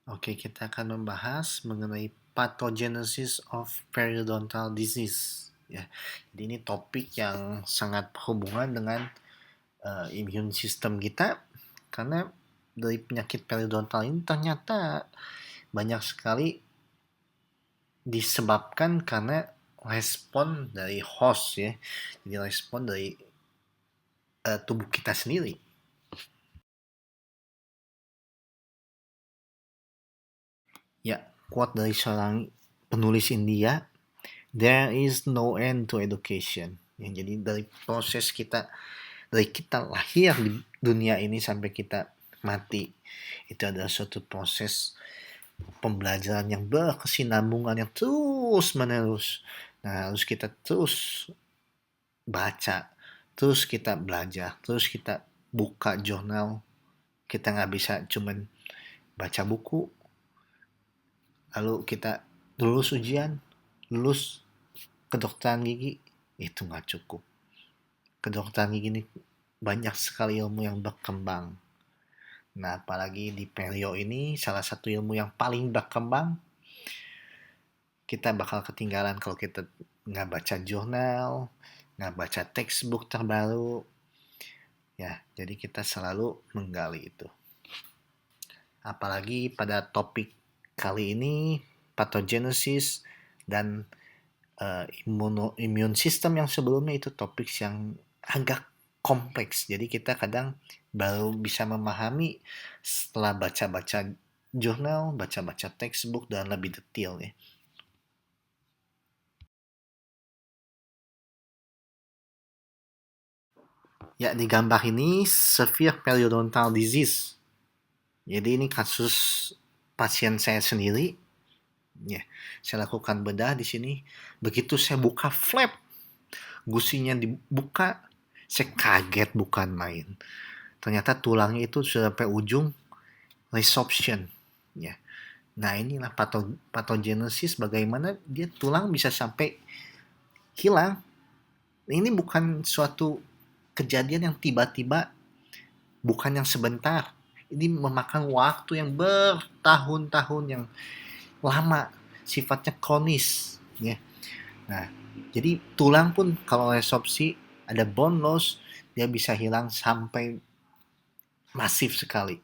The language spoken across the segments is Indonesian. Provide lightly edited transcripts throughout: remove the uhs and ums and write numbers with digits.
Oke, kita akan membahas mengenai pathogenesis of periodontal disease. Ya, jadi ini topik yang sangat berhubungan dengan immune system kita karena dari penyakit periodontal ini ternyata banyak sekali disebabkan karena respon dari host ya. Jadi respon dari tubuh kita sendiri. Ya, quote dari seorang penulis India, "There is no end to education." Ya, jadi dari proses kita, dari kita lahir di dunia ini sampai kita mati, itu adalah suatu proses pembelajaran yang berkesinambungan yang terus menerus. Nah, harus kita terus baca, terus kita belajar, terus kita buka jurnal. Kita nggak bisa cuman baca buku, lalu kita lulus ujian, lulus kedokteran gigi, itu nggak cukup. Kedokteran gigi ini banyak sekali ilmu yang berkembang. Nah, apalagi di perio ini, salah satu ilmu yang paling berkembang, kita bakal ketinggalan kalau kita nggak baca jurnal, nggak baca textbook terbaru. Ya, jadi kita selalu menggali itu. Apalagi pada topik kali ini, pathogenesis dan immune system yang sebelumnya itu topik yang agak kompleks. Jadi kita kadang baru bisa memahami setelah baca-baca jurnal, baca-baca textbook dan lebih detail ya. Ya, di gambar ini severe periodontal disease. Jadi ini kasus pasien saya sendiri. Ya, saya lakukan bedah di sini. Begitu saya buka flap, gusinya dibuka, saya kaget bukan main. Ternyata tulangnya itu sudah sampai ujung resorption. Ya. Nah, inilah pathogenesis, bagaimana dia tulang bisa sampai hilang. Ini bukan suatu kejadian yang tiba-tiba, bukan yang sebentar. Ini memakan waktu yang bertahun-tahun, yang lama, sifatnya kronis ya. Nah, jadi tulang pun kalau resorpsi ada bone loss, dia bisa hilang sampai masif sekali.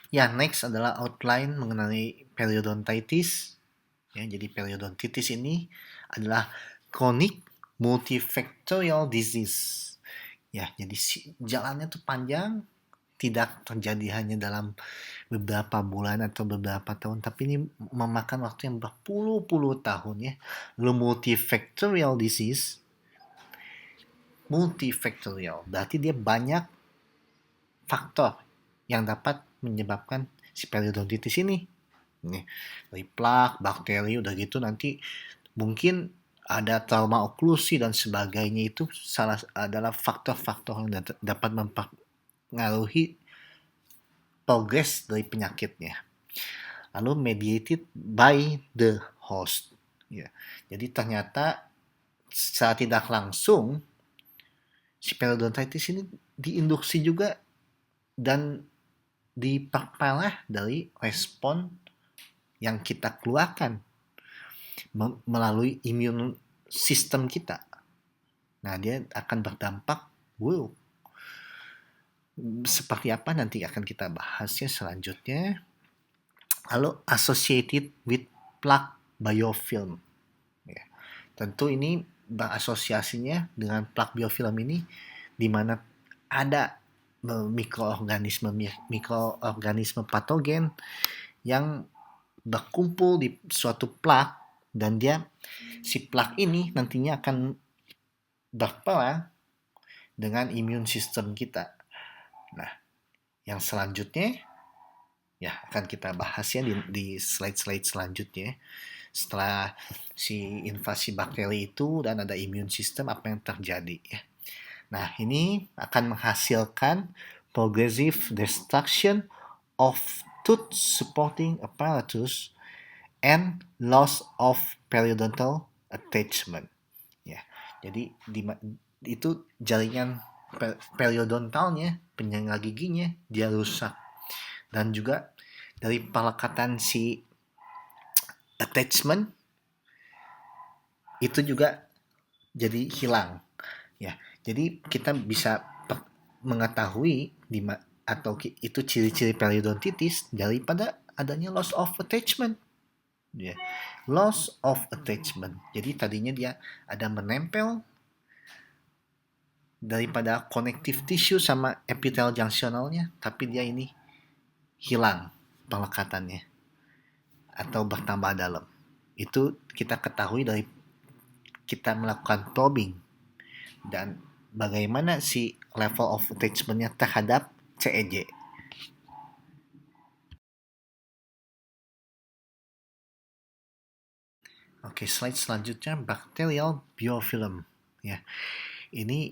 Ya, next adalah outline mengenai periodontitis. Ya, jadi periodontitis ini adalah chronic multifactorial disease. Ya, jadi jalannya tuh panjang, tidak terjadi hanya dalam beberapa bulan atau beberapa tahun, tapi ini memakan waktu yang berpuluh-puluh tahun ya. Lalu multifactorial disease, multifactorial, berarti dia banyak faktor yang dapat menyebabkan si periodontitis ini. Nih, dari plak, bakteri, udah gitu nanti mungkin ada trauma oklusi dan sebagainya, itu salah adalah faktor-faktor yang dapat mempengaruhi progres dari penyakitnya. Lalu mediated by the host. Ya. Jadi ternyata secara tidak langsung si periodontitis ini diinduksi juga dan diperparah dari respon yang kita keluarkan melalui imun sistem kita. Nah, dia akan berdampak buruk. Seperti apa nanti akan kita bahasnya selanjutnya. Lalu associated with plaque biofilm. Ya. Tentu ini berasosiasinya dengan plaque biofilm ini di mana ada mikroorganisme patogen yang berkumpul di suatu plak, dan dia si plak ini nantinya akan berperang dengan imun sistem kita. Nah, yang selanjutnya ya akan kita bahas ya di slide-slide selanjutnya. Setelah si invasi bakteri itu dan ada imun sistem, apa yang terjadi ya. Nah, ini akan menghasilkan progressive destruction of tooth supporting apparatus and loss of periodontal attachment. Ya, jadi itu jaringan periodontalnya, penyangga giginya dia rusak. Dan juga dari pelekatan si attachment itu juga jadi hilang ya. Jadi kita bisa mengetahui atau itu ciri-ciri periodontitis daripada adanya loss of attachment ya. Loss of attachment, jadi tadinya dia ada menempel daripada connective tissue sama epithelial junctionalnya, tapi dia ini hilang pelekatannya atau bertambah dalam. Itu kita ketahui dari kita melakukan probing dan bagaimana si level of attachment-nya terhadap CEJ. Oke, slide selanjutnya bacterial biofilm ya. Ini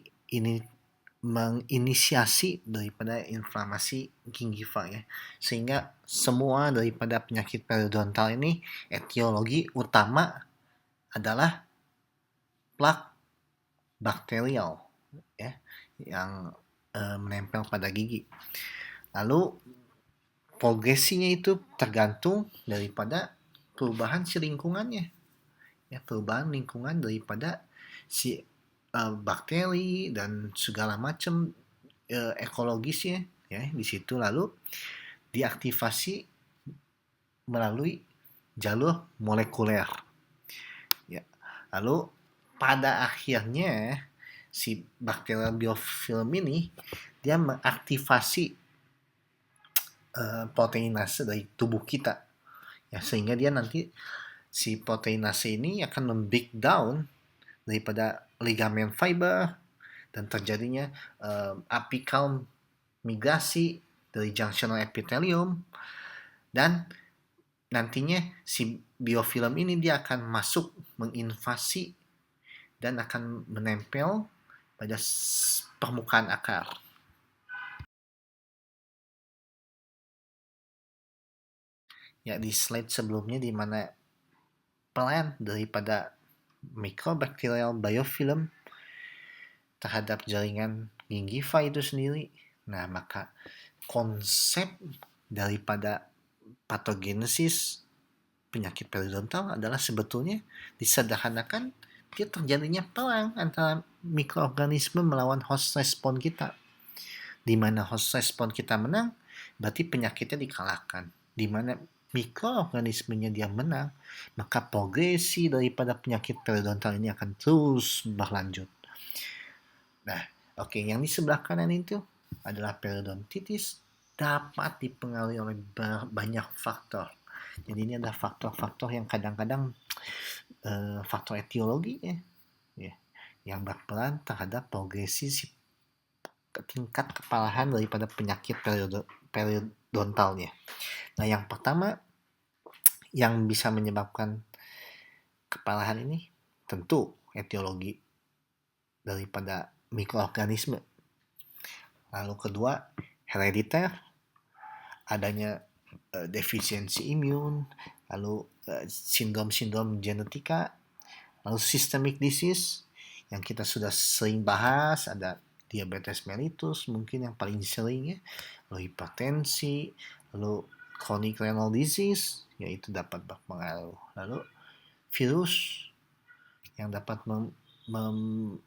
menginisiasi daripada inflamasi gingiva ya. Sehingga semua daripada penyakit periodontal ini etiologi utama adalah plak bakterial ya yang menempel pada gigi. Lalu progresinya itu tergantung daripada perubahan si lingkungannya ya, perubahan lingkungan daripada si bakteri dan segala macam ekologisnya ya di situ, lalu diaktifasi melalui jalur molekuler ya. Lalu pada akhirnya si bakterial biofilm ini dia mengaktifasi proteinase dari tubuh kita ya, sehingga dia nanti si proteinase ini akan membreak down daripada ligamen fiber dan terjadinya apical migrasi dari junctional epithelium, dan nantinya si biofilm ini dia akan masuk menginvasi dan akan menempel pada permukaan akar. Ya, di slide sebelumnya di mana plan daripada microbacterial biofilm terhadap jaringan gingiva itu sendiri. Nah, maka konsep daripada patogenesis penyakit periodontal adalah sebetulnya disederhanakan dia terjadinya perang antara mikroorganisme melawan host respon kita. Di mana host respon kita menang, berarti penyakitnya dikalahkan. Di mana mikroorganismenya dia menang, maka progresi daripada penyakit periodontal ini akan terus berlanjut. Nah, oke, yang di sebelah kanan itu adalah periodontitis dapat dipengaruhi oleh banyak faktor. Jadi ini adalah faktor-faktor yang kadang-kadang faktor etiologi ya, yang berperan terhadap progresi tingkat keparahan daripada penyakit periodontalnya. Nah, yang pertama yang bisa menyebabkan keparahan ini tentu etiologi daripada mikroorganisme. Lalu kedua, herediter, adanya defisiensi imun, lalu sindrom-sindrom genetika, lalu systemic disease yang kita sudah sering bahas, ada diabetes mellitus mungkin yang paling sering ya, lalu hipertensi, lalu chronic renal disease yaitu dapat berpengaruh, lalu virus yang dapat merubah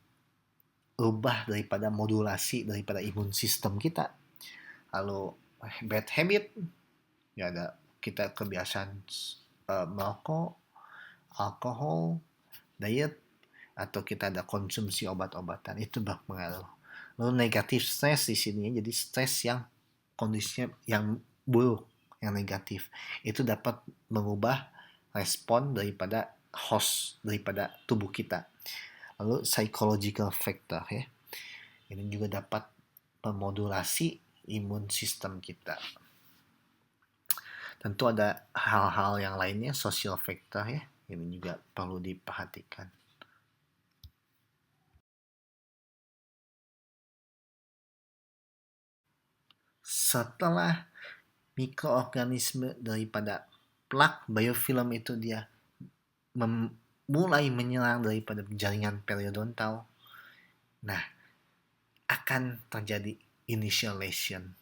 daripada modulasi daripada imun sistem kita, lalu bad habit ya, ada kita kebiasaan merokok, alkohol, diet, atau kita ada konsumsi obat-obatan, itu berpengaruh. Lalu negatif stres di sini, jadi stres yang kondisinya yang buruk, yang negatif, itu dapat mengubah respon daripada host daripada tubuh kita. Lalu psychological factor ya, ini juga dapat memodulasi imun sistem kita. Tentu ada hal-hal yang lainnya, social factor ya, ini juga perlu diperhatikan. Setelah mikroorganisme daripada plak biofilm itu dia mulai menyerang daripada jaringan periodontal, nah akan akan terjadi initial lesion.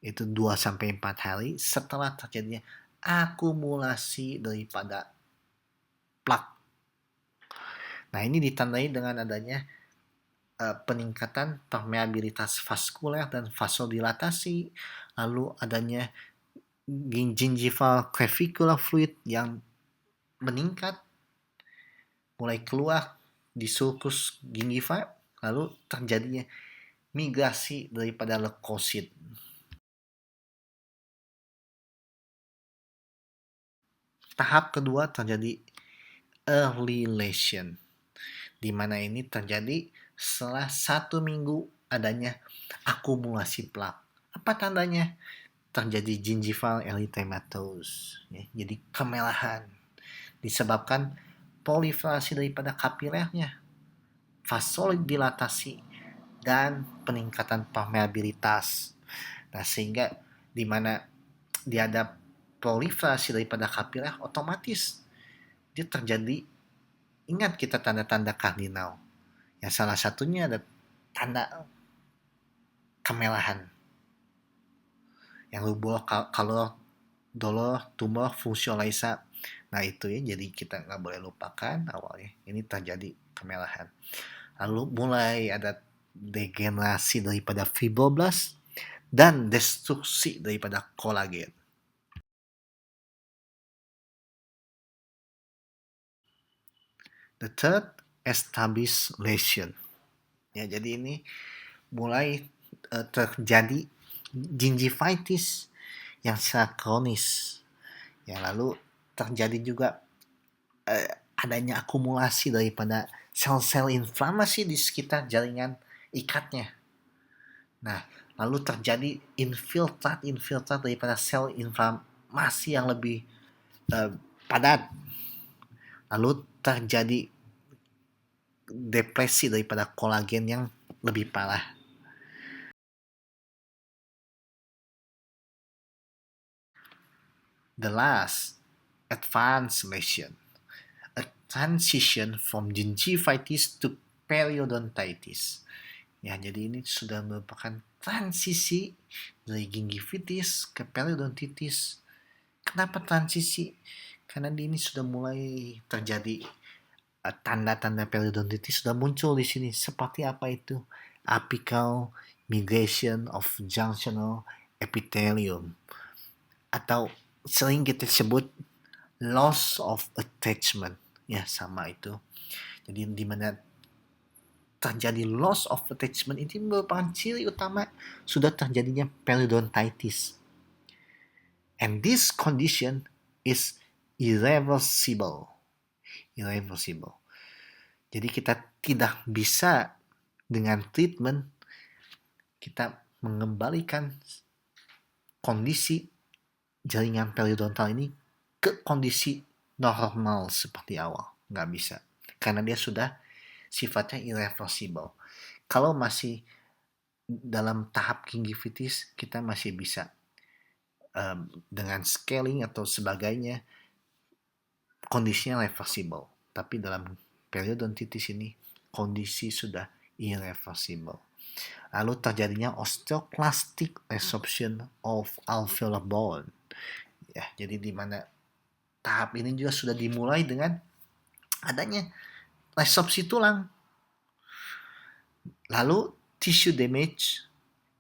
Itu 2-4 hari setelah terjadinya akumulasi daripada plak. Nah, ini ditandai dengan adanya peningkatan permeabilitas vaskuler dan vasodilatasi, lalu adanya gingival clavicular fluid yang meningkat, mulai keluar di sulcus gingiva, lalu terjadinya migrasi daripada leukosit. Tahap kedua terjadi early lesion, di mana ini terjadi setelah 1 minggu adanya akumulasi plak. Apa tandanya? Terjadi gingival erythematose, ya, jadi kemerahan disebabkan proliferasi daripada kapilernya, vasodilatasi, dan peningkatan permeabilitas. Nah, sehingga di mana dia ada proliferasi daripada kapiler, otomatis dia terjadi, ingat kita tanda-tanda kardinal. Yang salah satunya ada tanda kemerahan. Yang lubuh kalau dolor, tumor, fungsionalisa. Nah itu ya, jadi kita nggak boleh lupakan awalnya. Ini terjadi kemerahan. Lalu mulai ada degenerasi daripada fibroblast dan destruksi daripada kolagen. The third, established lesion. Ya, jadi ini mulai terjadi gingivitis yang secara kronis. Ya, lalu terjadi juga adanya akumulasi daripada sel-sel inflamasi di sekitar jaringan ikatnya. Nah, lalu terjadi infiltrat daripada sel inflamasi yang lebih padat. Lalu terjadi depresi daripada kolagen yang lebih parah. The last, advanced lesion. A transition from gingivitis to periodontitis. Ya, jadi ini sudah merupakan transisi dari gingivitis ke periodontitis. Kenapa transisi? Karena ini sudah mulai terjadi tanda-tanda periodontitis sudah muncul di sini. Seperti apa itu? Apical migration of junctional epithelium, atau sering kita sebut loss of attachment. Ya, sama itu. Jadi di mana terjadi loss of attachment ini merupakan ciri utama sudah terjadinya periodontitis. And this condition is irreversible. Irreversible. Jadi kita tidak bisa dengan treatment kita mengembalikan kondisi jaringan periodontal ini ke kondisi normal seperti awal. Nggak bisa. Karena dia sudah sifatnya irreversible. Kalau masih dalam tahap gingivitis, kita masih bisa dengan scaling atau sebagainya, kondisinya reversible. Tapi dalam periodontitis ini, kondisi sudah irreversible. Lalu terjadinya osteoclastic resorption of alveolar bone. Ya, jadi di mana tahap ini juga sudah dimulai dengan adanya resorpsi tulang. Lalu tissue damage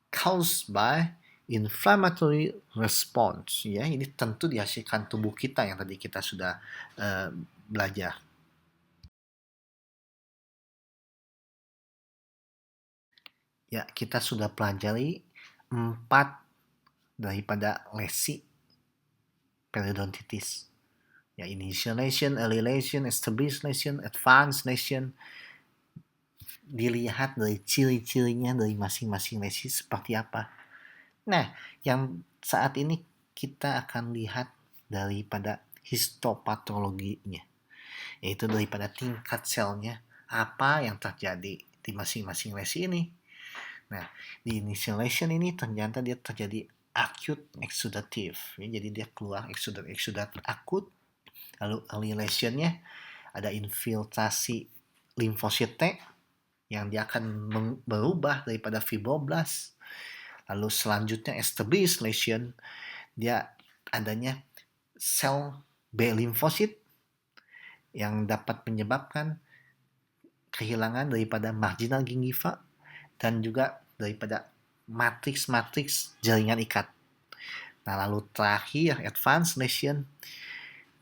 caused by inflammatory response. Ya, ini tentu dihasilkan tubuh kita yang tadi kita sudah belajar. Ya, kita sudah pelajari 4 daripada lesi periodontitis. Ya, initial lesion, early lesion, established lesion, advanced lesion. Dilihat dari ciri-cirinya dari masing-masing lesi seperti apa. Nah, yang saat ini kita akan lihat daripada histopatologinya, yaitu daripada tingkat selnya, apa yang terjadi di masing-masing lesi ini. Nah, di initial lesion ini ternyata dia terjadi acute exudative. Ya, jadi dia keluar exudat akut. Lalu early lesionnya ada infiltrasi limfosit T yang dia akan berubah daripada fibroblast. Lalu selanjutnya establish lesion, dia adanya sel B limfosit yang dapat menyebabkan kehilangan daripada marginal gingiva dan juga daripada matriks-matriks jaringan ikat. Nah, lalu terakhir advanced lesion,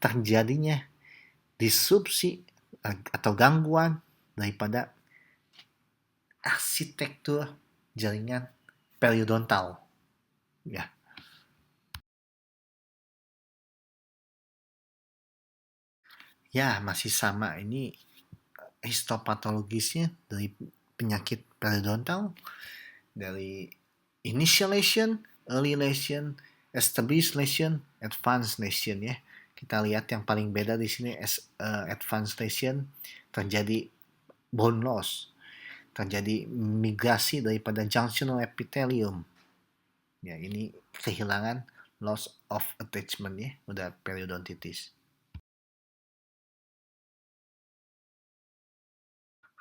terjadinya disrupsi atau gangguan daripada arsitektur jaringan periodontal. Ya. Ya, masih sama. Ini histopatologisnya dari penyakit periodontal, dari initial lesion, early lesion, established lesion, advanced lesion ya. Kita lihat yang paling beda di sini advanced lesion, terjadi bone loss, terjadi migrasi daripada junctional epithelium. Ya, ini kehilangan loss of attachment ya, udah periodontitis.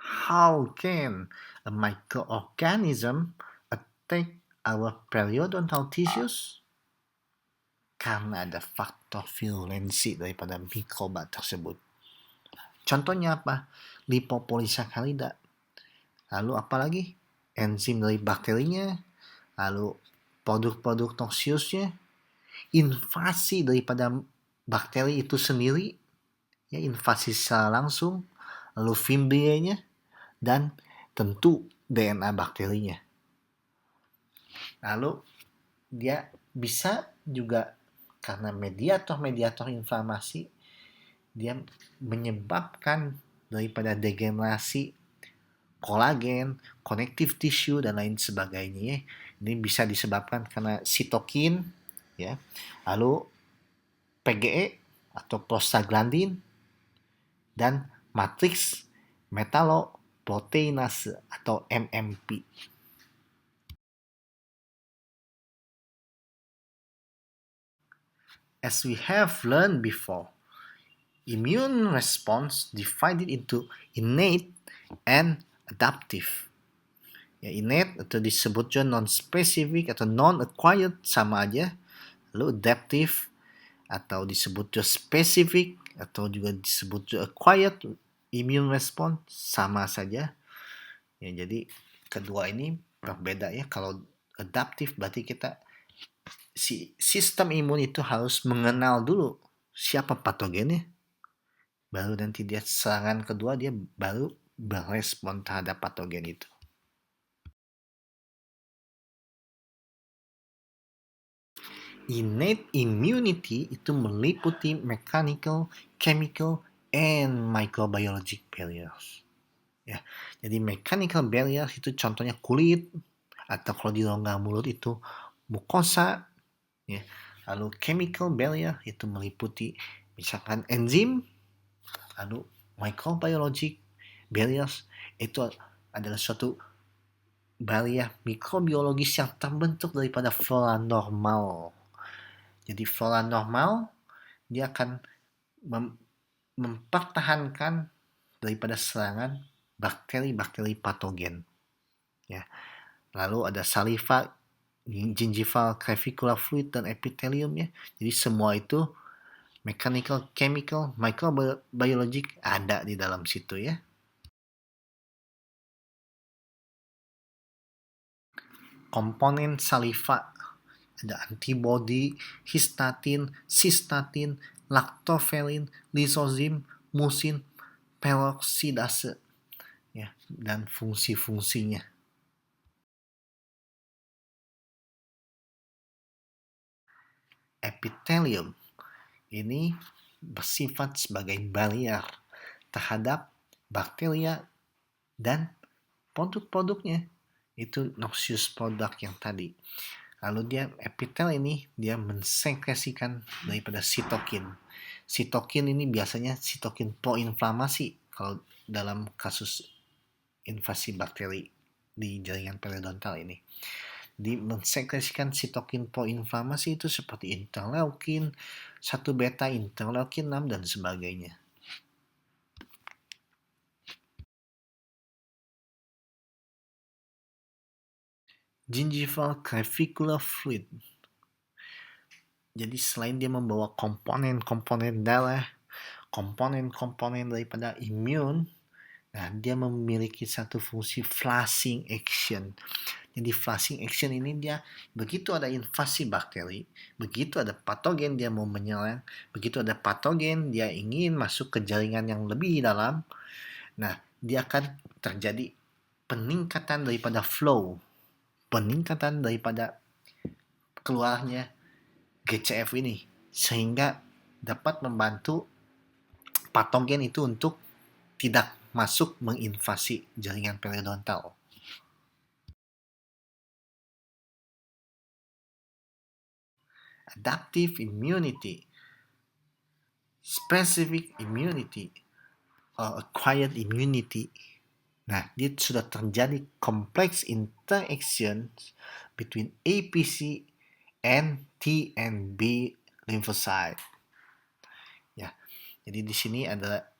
How can a microorganism attack our periodontal tissues? Karena ada faktor virulensi daripada mikroba tersebut. Contohnya apa? Lipopolisacharida. Lalu apalagi? Enzim dari bakterinya. Lalu produk-produk toksiusnya. Invasi daripada bakteri itu sendiri. Ya, invasi secara langsung. Lalu fimbrianya. Dan tentu DNA bakterinya. Lalu dia bisa juga karena mediator-mediator inflamasi, dia menyebabkan daripada degenerasi kolagen, connective tissue, dan lain sebagainya. Ini bisa disebabkan karena sitokin, ya, lalu PGE atau prostaglandin, dan matriks metaloproteinase atau MMP. As we have learned before, immune response divided into innate and adaptive. Ya, innate atau disebut juga non-specific atau non-acquired sama aja. Lalu adaptive atau disebut juga specific atau juga disebut juga acquired immune response sama saja. Ya, jadi kedua ini berbeda ya. Kalau adaptive berarti kita sistem imun itu harus mengenal dulu siapa patogennya. Baru nanti dia serangan kedua dia baru berespon terhadap patogen itu. Innate immunity itu meliputi mechanical, chemical, and microbiologic barriers. Ya, jadi mechanical barriers itu contohnya kulit, atau kalau di rongga mulut itu mukosa. Ya. Lalu chemical barrier itu meliputi misalkan enzim. Lalu microbiologic barriers itu adalah suatu barrier mikrobiologis yang terbentuk daripada flora normal. Jadi flora normal dia akan mempertahankan daripada serangan bakteri-bakteri patogen. Ya. Lalu ada saliva, gingival clavicular fluid, dan epithelium ya. Jadi semua itu mechanical, chemical, microbiologic ada di dalam situ ya. Komponen saliva ada antibody, histatin, cystatin, lactoferrin, lysozim, musin, peroksidase ya, dan fungsi-fungsinya. Epithelium ini bersifat sebagai barrier terhadap bakteria dan produk-produknya. Itu noxious product yang tadi. Lalu dia epitel ini dia mensekresikan daripada sitokin. Sitokin ini biasanya sitokin proinflamasi kalau dalam kasus invasi bakteri di jaringan periodontal ini. Di mensekresikan sitokin proinflamasi itu seperti interleukin, 1 beta, interleukin 6 dan sebagainya. gingival clavicular fluid. Jadi selain dia membawa komponen-komponen darah, komponen-komponen daripada imun, nah dia memiliki satu fungsi flushing action. Jadi flushing action ini dia begitu ada invasi bakteri, begitu ada patogen dia mau menyerang, begitu ada patogen dia ingin masuk ke jaringan yang lebih dalam, nah dia akan terjadi peningkatan daripada flow, peningkatan daripada keluarnya GCF ini, sehingga dapat membantu patogen itu untuk tidak masuk menginvasi jaringan periodontal. Adaptive immunity, specific immunity, or acquired immunity. Nah, dia sudah terjadi complex interactions between APC and T and B lymphocyte. Ya, jadi di sini ada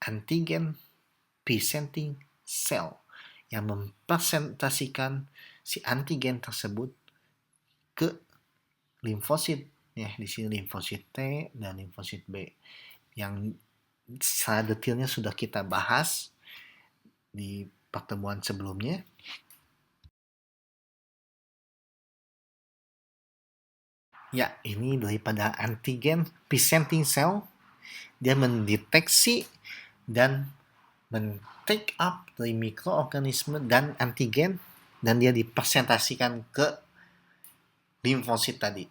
antigen presenting cell yang mempresentasikan si antigen tersebut ke limfosit. Ya, di sini limfosit T dan limfosit B. Yang secara detailnya sudah kita bahas di pertemuan sebelumnya. Ya, ini daripada antigen presenting cell, dia mendeteksi dan men-take up dari mikroorganisme dan antigen, dan dia dipresentasikan ke limfosit tadi.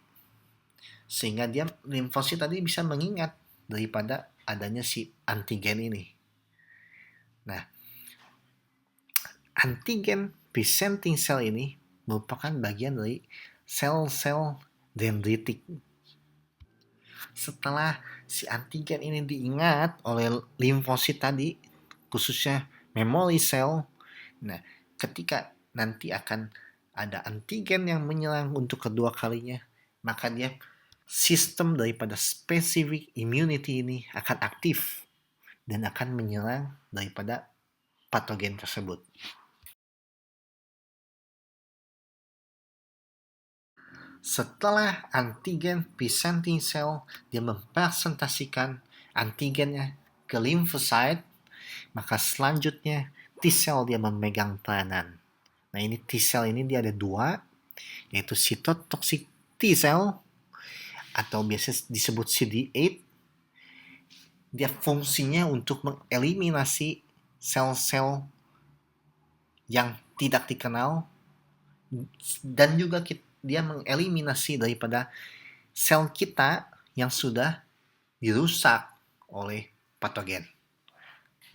Sehingga dia limfosit tadi bisa mengingat daripada adanya si antigen ini. Nah, antigen presenting cell ini merupakan bagian dari sel-sel dendritik. Setelah si antigen ini diingat oleh limfosit tadi, khususnya memory cell, nah ketika nanti akan ada antigen yang menyerang untuk kedua kalinya, maka dia sistem daripada specific immunity ini akan aktif dan akan menyerang daripada patogen tersebut. Setelah antigen presenting cell dia mempresentasikan antigennya ke limfocyte, maka selanjutnya T cell dia memegang peranan. Nah, ini T cell ini dia ada dua, yaitu cytotoxic T cell atau biasa disebut CD8. Dia fungsinya untuk mengeliminasi sel-sel yang tidak dikenal, dan juga dia mengeliminasi daripada sel kita yang sudah dirusak oleh patogen.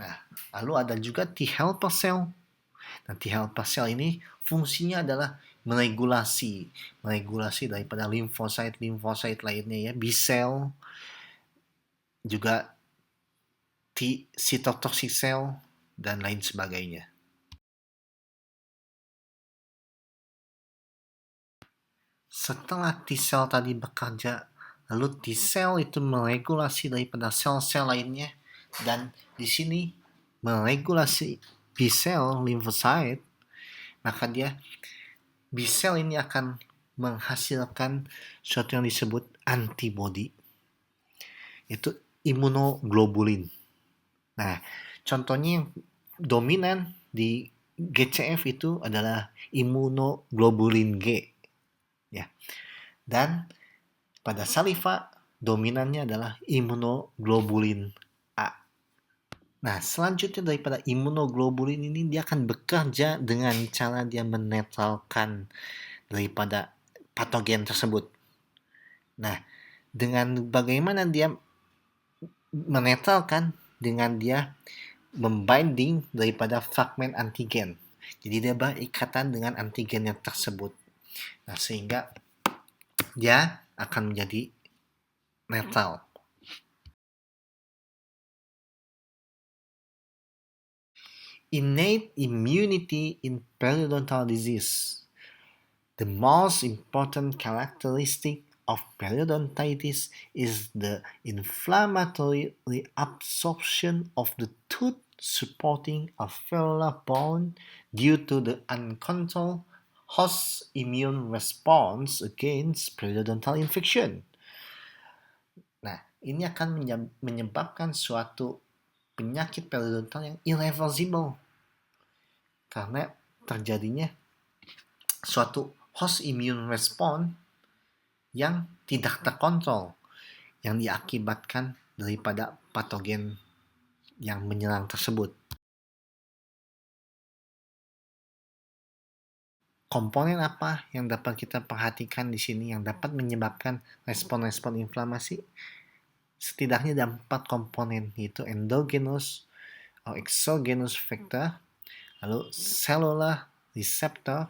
Nah, lalu ada juga T helper cell. Nah, T helper cell ini fungsinya adalah meregulasi daripada limfosit lainnya ya, B cell, juga T cytotoxic cell dan lain sebagainya. Setelah T cell tadi bekerja, lalu T cell itu meregulasi daripada sel-sel lainnya, dan di sini meregulasi B cell lymphocyte, maka dia B cell ini akan menghasilkan sesuatu yang disebut antibody, itu imunoglobulin. Nah, contohnya yang dominan di GCF itu adalah imunoglobulin G. Ya. Dan pada saliva dominannya adalah imunoglobulin A. Nah, selanjutnya daripada imunoglobulin ini dia akan bekerja dengan cara dia menetralkan daripada patogen tersebut. Nah, dengan bagaimana dia menetralkan, dengan dia membinding daripada fragmen antigen. Jadi dia berikatan dengan antigen yang tersebut. Nah, sehingga dia akan menjadi netral. Innate immunity in periodontal disease. The most important characteristic of periodontitis is the inflammatory reabsorption of the tooth supporting alveolar bone due to the uncontrolled host immune response against periodontal infection. Nah, ini akan menyebabkan suatu penyakit periodontal yang irreversible karena terjadinya suatu host immune response yang tidak terkontrol yang diakibatkan daripada patogen yang menyerang tersebut. Komponen apa yang dapat kita perhatikan di sini yang dapat menyebabkan respon-respon inflamasi? Setidaknya ada 4 komponen, yaitu endogenous atau exogenous factor, lalu cellular receptor,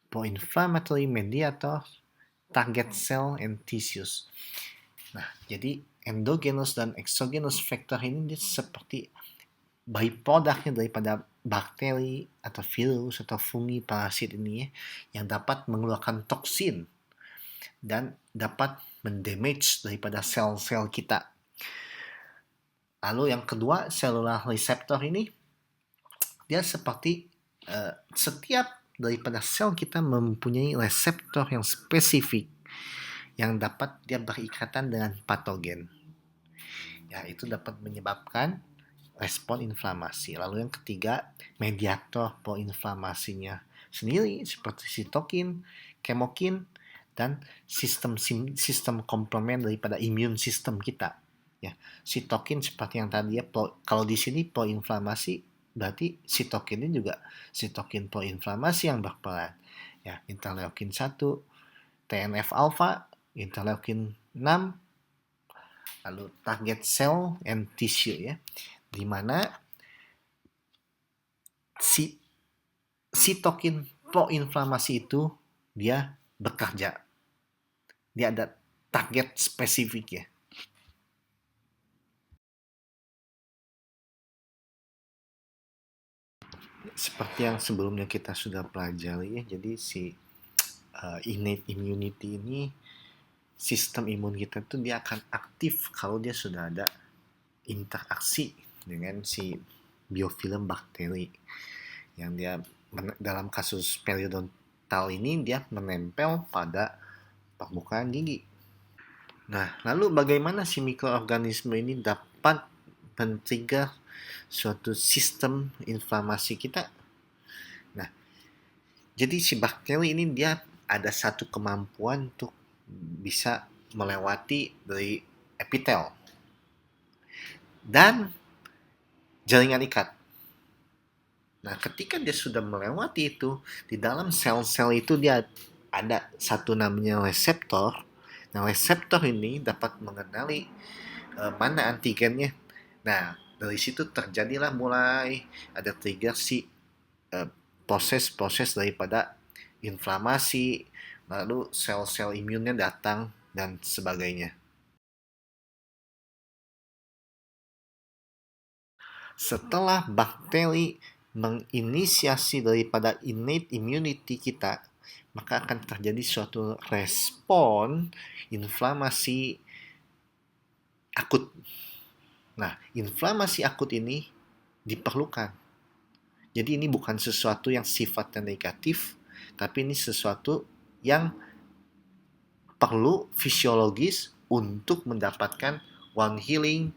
pro-inflammatory mediator, target cell and tissues. Nah, jadi endogenous dan exogenous factor ini dia seperti byproductnya daripada bakteri atau virus atau fungi parasit ini ya, yang dapat mengeluarkan toksin dan dapat mendamage daripada sel-sel kita. Lalu yang kedua, cellular receptor ini dia seperti setiap daripada sel kita mempunyai reseptor yang spesifik yang dapat dia berikatan dengan patogen. Ya, itu dapat menyebabkan respon inflamasi. Lalu yang ketiga, mediator proinflamasinya sendiri seperti sitokin, kemokin, dan sistem komplement daripada immune system kita. Ya, sitokin seperti yang tadi ya, kalau di sini proinflamasi berarti sitokin ini juga sitokin proinflamasi yang berperan. Ya, interleukin 1, TNF alpha, interleukin 6, lalu target cell and tissue ya, di mana sitokin proinflamasi itu dia bekerja. Dia ada target spesifik ya. Seperti yang sebelumnya kita sudah pelajari ya, jadi si innate immunity ini, sistem imun kita tuh dia akan aktif kalau dia sudah ada interaksi dengan si biofilm bakteri yang dia dalam kasus periodontal ini dia menempel pada permukaan gigi. Nah, lalu bagaimana si mikroorganisme ini dapat men-trigger suatu sistem inflamasi kita? Nah, jadi si bakteri ini dia ada satu kemampuan untuk bisa melewati dari epitel dan jaringan ikat. Nah, ketika dia sudah melewati itu, di dalam sel-sel itu dia ada satu namanya reseptor. Nah, reseptor ini dapat mengenali mana antigennya. Nah, dari situ terjadilah mulai ada trigger si proses-proses daripada inflamasi, lalu sel-sel imunnya datang dan sebagainya. Setelah bakteri menginisiasi daripada innate immunity kita, maka akan terjadi suatu respon inflamasi akut. Nah, inflamasi akut ini diperlukan. Jadi ini bukan sesuatu yang sifatnya negatif, tapi ini sesuatu yang perlu fisiologis untuk mendapatkan one healing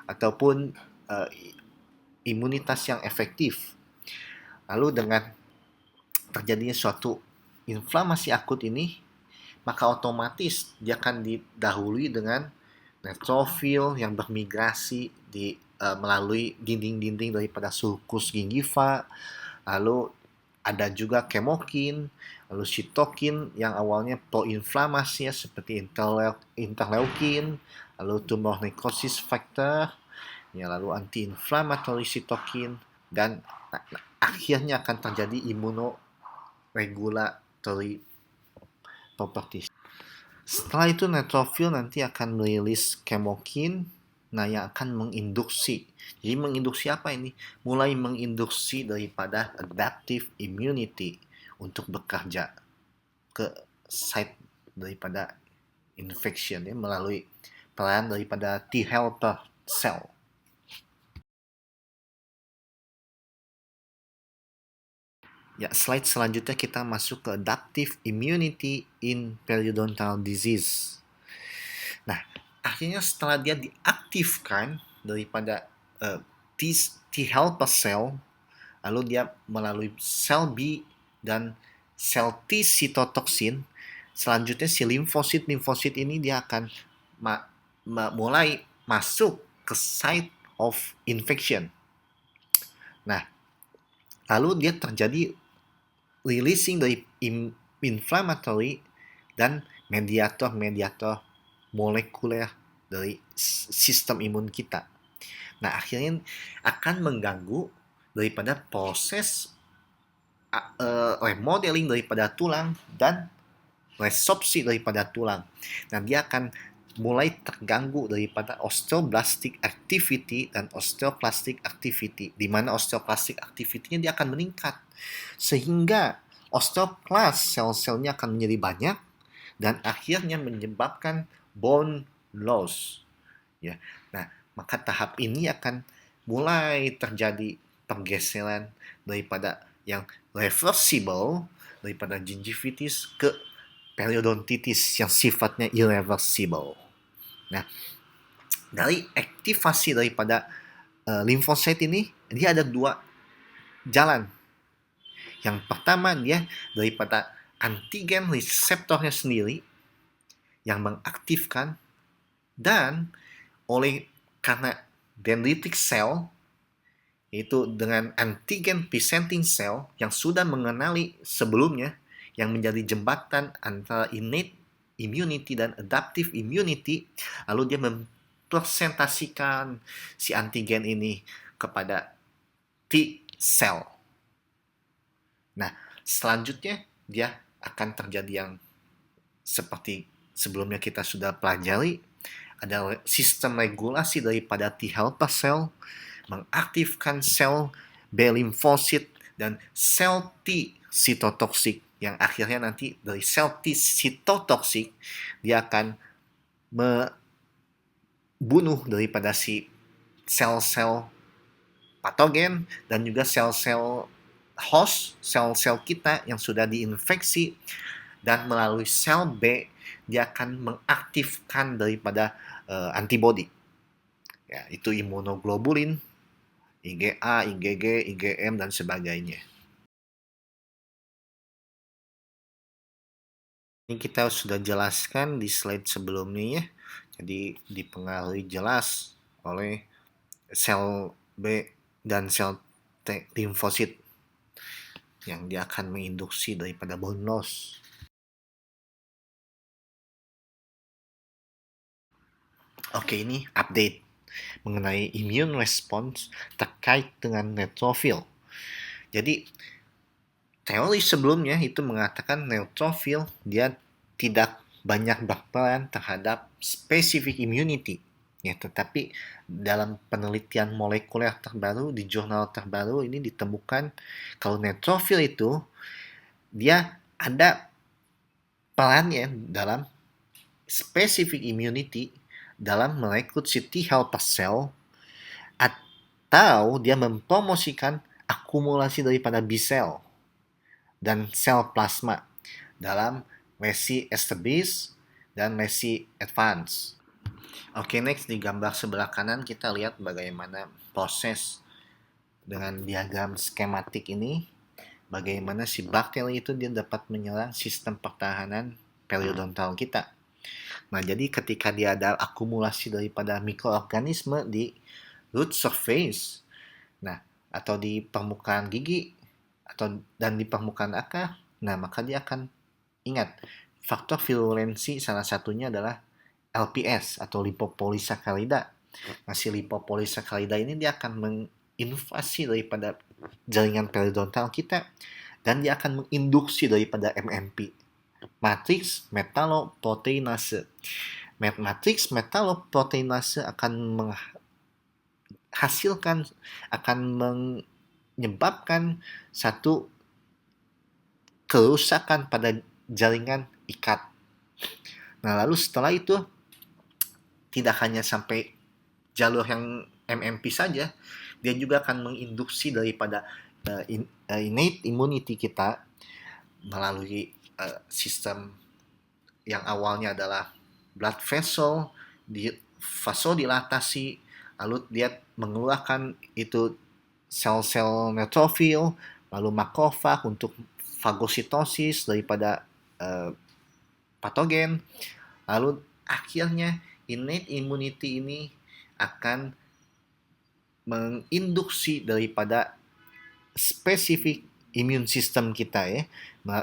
ataupun imunitas yang efektif. Lalu dengan terjadinya suatu inflamasi akut ini, maka otomatis dia akan didahului dengan neutrofil yang bermigrasi melalui dinding-dinding daripada sulcus gingiva, lalu ada juga kemokin, lalu sitokin yang awalnya proinflamasi ya, seperti interleukin, lalu tumor necrosis factor, ya, lalu anti-inflammatory sitokin, dan akhirnya akan terjadi immunoregulatory properties. Setelah itu neutrofil nanti akan merilis kemokin, nah yang akan menginduksi. Jadi menginduksi apa ini? Mulai menginduksi daripada adaptive immunity untuk bekerja ke site daripada infection ya, melalui peran daripada T helper cell. Ya, slide selanjutnya kita masuk ke adaptive immunity in periodontal disease. Nah, akhirnya setelah dia diaktifkan daripada T helper cell, lalu dia melalui sel B dan sel T sitotoxin, selanjutnya si limfosit ini dia akan mulai masuk ke site of infection. Nah, lalu dia terjadi releasing dari inflammatory dan mediator molekuler dari sistem imun kita. Nah, akhirnya akan mengganggu daripada proses remodeling daripada tulang dan resorpsi daripada tulang. Nah, dia akan mulai terganggu daripada osteoblastic activity dan osteoclastic activity, di mana osteoclastic activity-nya dia akan meningkat sehingga osteoclast sel-selnya akan menjadi banyak dan akhirnya menyebabkan bone loss. Ya. Nah, maka tahap ini akan mulai terjadi pergeseran daripada yang reversible daripada gingivitis ke periodontitis yang sifatnya irreversible. Nah, dari aktivasi daripada limfosit ini, dia ada dua jalan. Yang pertama, dia daripada antigen reseptornya sendiri yang mengaktifkan, dan karena dendritic cell, yaitu dengan antigen presenting cell yang sudah mengenali sebelumnya, yang menjadi jembatan antara innate immunity dan adaptive immunity, lalu dia mempresentasikan si antigen ini kepada T cell. Nah, selanjutnya dia akan terjadi yang seperti sebelumnya kita sudah pelajari, ada sistem regulasi daripada T helper cell mengaktifkan sel B limfosit dan sel T sitotoksik, yang akhirnya nanti dari sel T sitotoksik dia akan membunuh daripada si sel-sel patogen dan juga sel-sel host, sel-sel kita yang sudah diinfeksi, dan melalui sel B dia akan mengaktifkan daripada antibody. Ya, itu imunoglobulin, IgA, IgG, IgM, dan sebagainya. Ini kita sudah jelaskan di slide sebelumnya ya. Jadi dipengaruhi jelas oleh sel B dan sel T limfosit yang dia akan menginduksi daripada bone loss. Oke, ini update mengenai immune response terkait dengan neutrophil. Jadi teori sebelumnya itu mengatakan neutrophil dia tidak banyak berperan terhadap specific immunity. Ya, tetapi dalam penelitian molekuler terbaru di jurnal terbaru ini ditemukan kalau neutrophil itu dia ada perannya dalam specific immunity, dalam merekrut si T helper cell, atau dia mempromosikan akumulasi daripada B cell dan sel plasma dalam lesi established dan lesi advance. Oke, next di gambar sebelah kanan kita lihat bagaimana proses dengan diagram skematik ini, bagaimana si bakteri itu dia dapat menyerang sistem pertahanan periodontal kita. Nah, jadi ketika dia ada akumulasi daripada mikroorganisme di root surface, nah, atau di permukaan gigi dan di permukaan akar, nah maka dia akan ingat faktor virulensi salah satunya adalah LPS atau lipopolisakarida. Nah, si lipopolisakarida ini dia akan menginvasi daripada jaringan periodontal kita dan dia akan menginduksi daripada MMP, matriks metaloproteinase. Matriks metaloproteinase akan menyebabkan satu kerusakan pada jaringan ikat. Nah, lalu setelah itu tidak hanya sampai jalur yang MMP saja, dia juga akan menginduksi daripada innate immunity kita melalui sistem yang awalnya adalah blood vessel, di vasodilatasi, lalu dia mengeluarkan itu sel-sel neutrofil, lalu makrofag untuk fagositosis daripada patogen, lalu akhirnya innate immunity ini akan menginduksi daripada spesifik immune system kita ya,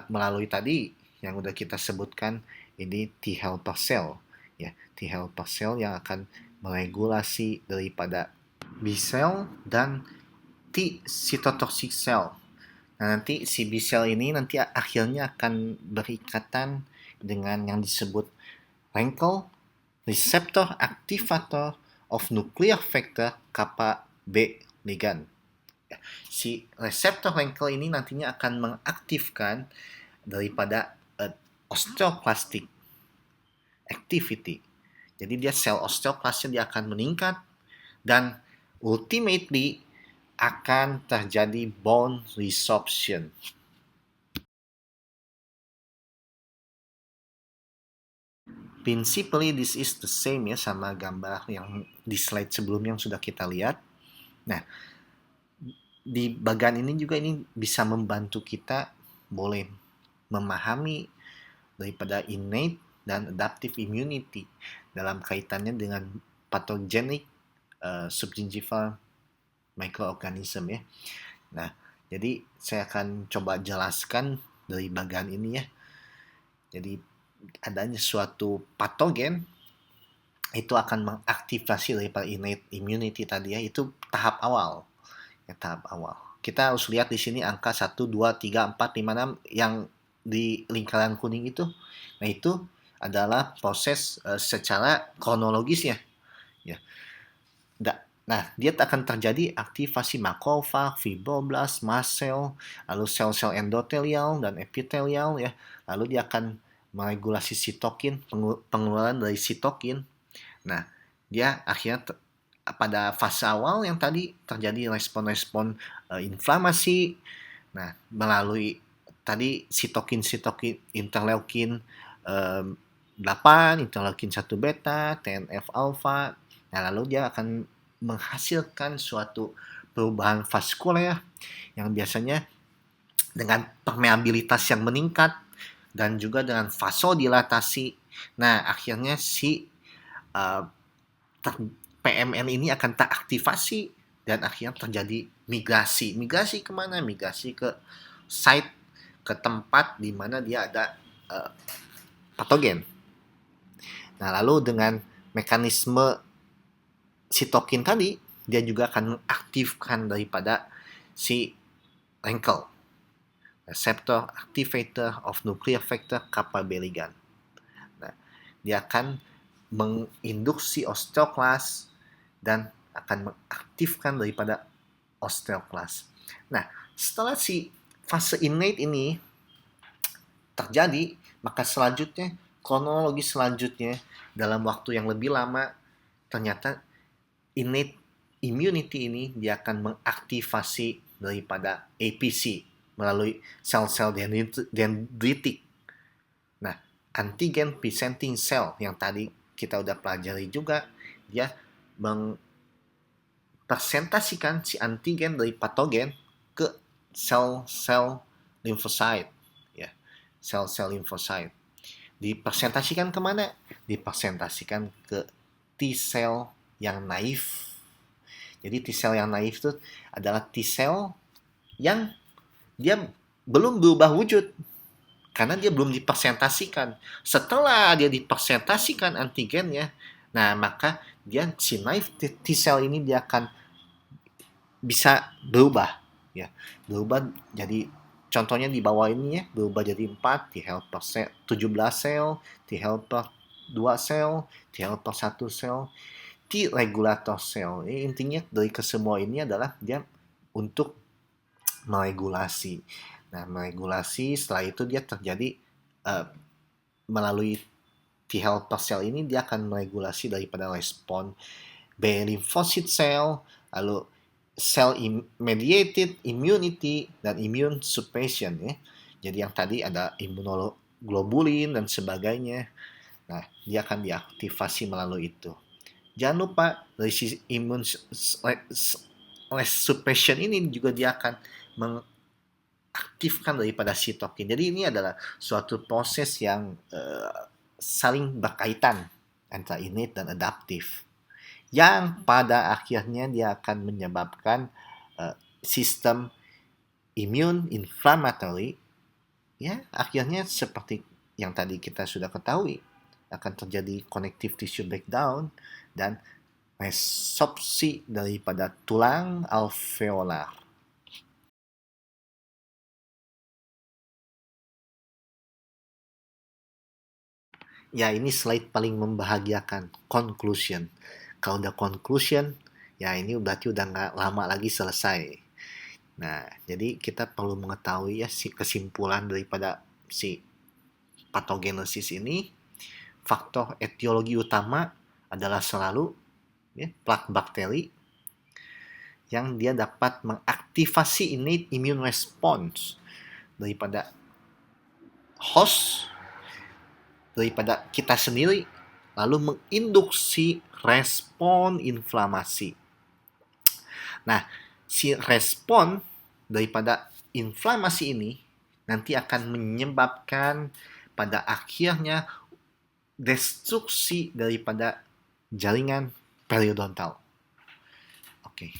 melalui tadi yang udah kita sebutkan, ini T helper cell ya, T helper cell yang akan meregulasi daripada B cell dan T cytotoxic cell. Nah, nanti si B cell ini nanti akhirnya akan berikatan dengan yang disebut RANKL, receptor activator of nuclear factor kappa B ligand. Si reseptor RANKL ini nantinya akan mengaktifkan daripada osteoclastic activity. Jadi dia sel osteoklasnya dia akan meningkat dan ultimately akan terjadi bone resorption. Principally this is the same ya sama gambar yang di slide sebelumnya yang sudah kita lihat. Nah, di bagian ini juga ini bisa membantu kita boleh memahami daripada innate dan adaptive immunity dalam kaitannya dengan pathogenic subgingival microorganism ya. Nah, jadi saya akan coba jelaskan dari bagian ini ya. Jadi adanya suatu patogen itu akan mengaktifasi daripada innate immunity tadi ya, itu tahap awal. Ya, tahap awal. Kita harus lihat di sini angka 1, 2, 3, 4, 5, 6 yang di lingkaran kuning itu. Nah, itu adalah proses secara kronologisnya. Ya. Nah, dia akan terjadi aktivasi makrofag, fibroblast, mast cell, lalu sel-sel endotelial dan epitelial ya. Lalu dia akan meregulasi sitokin, pengeluaran dari sitokin. Nah, dia akhirnya pada fase awal yang tadi terjadi respon-respon inflamasi. Nah, melalui tadi sitokin interleukin 8, interleukin 1 beta, TNF alpha. Nah, lalu dia akan menghasilkan suatu perubahan vaskuler yang biasanya dengan permeabilitas yang meningkat dan juga dengan vasodilatasi. Nah, akhirnya si PMN ini akan teraktivasi dan akhirnya terjadi migrasi. Migrasi kemana? Migrasi ke site, ke tempat di mana dia ada patogen. Nah, lalu dengan mekanisme sitokin tadi, dia juga akan mengaktifkan daripada si RANKL, receptor activator of nuclear factor kappa B ligand. Nah, dia akan menginduksi osteoklas dan akan mengaktifkan daripada osteoklas. Nah, setelah si fase innate ini terjadi, maka selanjutnya, kronologi selanjutnya dalam waktu yang lebih lama, ternyata innate immunity ini dia akan mengaktifasi daripada APC melalui sel-sel dendritik. Nah, antigen presenting cell yang tadi kita udah pelajari juga, dia mempresentasikan si antigen dari patogen ke sel-sel limfosit, ya, sel-sel limfosit. Dipresentasikan kemana? Dipresentasikan ke T-cell yang naif. Jadi T-cell yang naif itu adalah T-cell yang dia belum berubah wujud karena dia belum dipresentasikan. Setelah dia dipresentasikan antigennya, nah maka dia si naif T-cell ini dia akan bisa berubah ya. Berubah jadi contohnya di bawah ini ya, berubah jadi 4 T helper 17 sel, T helper 2 sel, T helper 1 sel, T regulator sel. Intinya dari kesemua ini adalah dia untuk meregulasi. Nah, meregulasi setelah itu dia terjadi melalui T helper cell ini dia akan meregulasi daripada respon B lymphocyte cell, lalu mediated immunity dan immune suppression ya. Jadi yang tadi ada immunoglobulin dan sebagainya. Nah, dia akan diaktifasi melalui itu. Jangan lupa dari sisi immune suppression ini juga dia akan mengaktifkan daripada sitokin. Jadi ini adalah suatu proses yang saling berkaitan antara innate dan adaptif. Yang pada akhirnya dia akan menyebabkan sistem immune inflammatory ya akhirnya seperti yang tadi kita sudah ketahui akan terjadi connective tissue breakdown dan resorpsi daripada tulang alveolar. Ya ini slide paling membahagiakan, conclusion. Kalau udah conclusion, ya ini berarti udah nggak lama lagi selesai. Nah, jadi kita perlu mengetahui ya si kesimpulan daripada si patogenesis ini. Faktor etiologi utama adalah selalu ya, plak bakteri yang dia dapat mengaktifasi innate immune response daripada host, daripada kita sendiri, lalu menginduksi respon inflamasi. Nah, si respon daripada inflamasi ini nanti akan menyebabkan pada akhirnya destruksi daripada jaringan periodontal. Oke.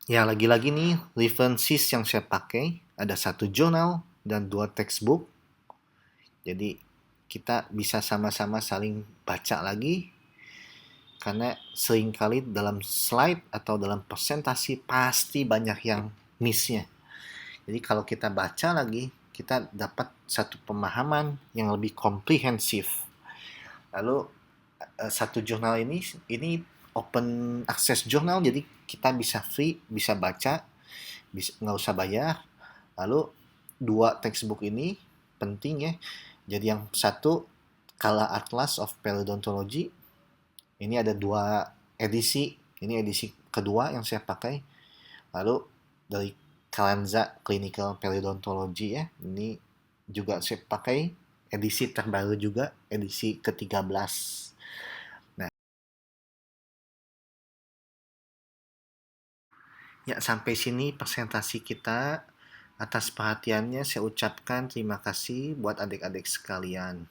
Ya, lagi-lagi nih, references yang saya pakai, ada 1 jurnal dan 2 textbook. Jadi, kita bisa sama-sama saling baca lagi, karena seringkali dalam slide atau dalam presentasi pasti banyak yang miss-nya. Jadi, kalau kita baca lagi, kita dapat satu pemahaman yang lebih komprehensif. Lalu, 1 jurnal ini open access jurnal, jadi kita bisa free, bisa baca, nggak usah bayar. Lalu 2 textbook ini penting ya. Jadi yang satu Kala Atlas of Periodontology. Ini ada 2 edisi. Ini edisi kedua yang saya pakai. Lalu dari Kalanza Clinical Periodontology ya. Ini juga saya pakai edisi terbaru juga, edisi ke-13. Nah, ya sampai sini presentasi kita. Atas perhatiannya saya ucapkan terima kasih buat adik-adik sekalian.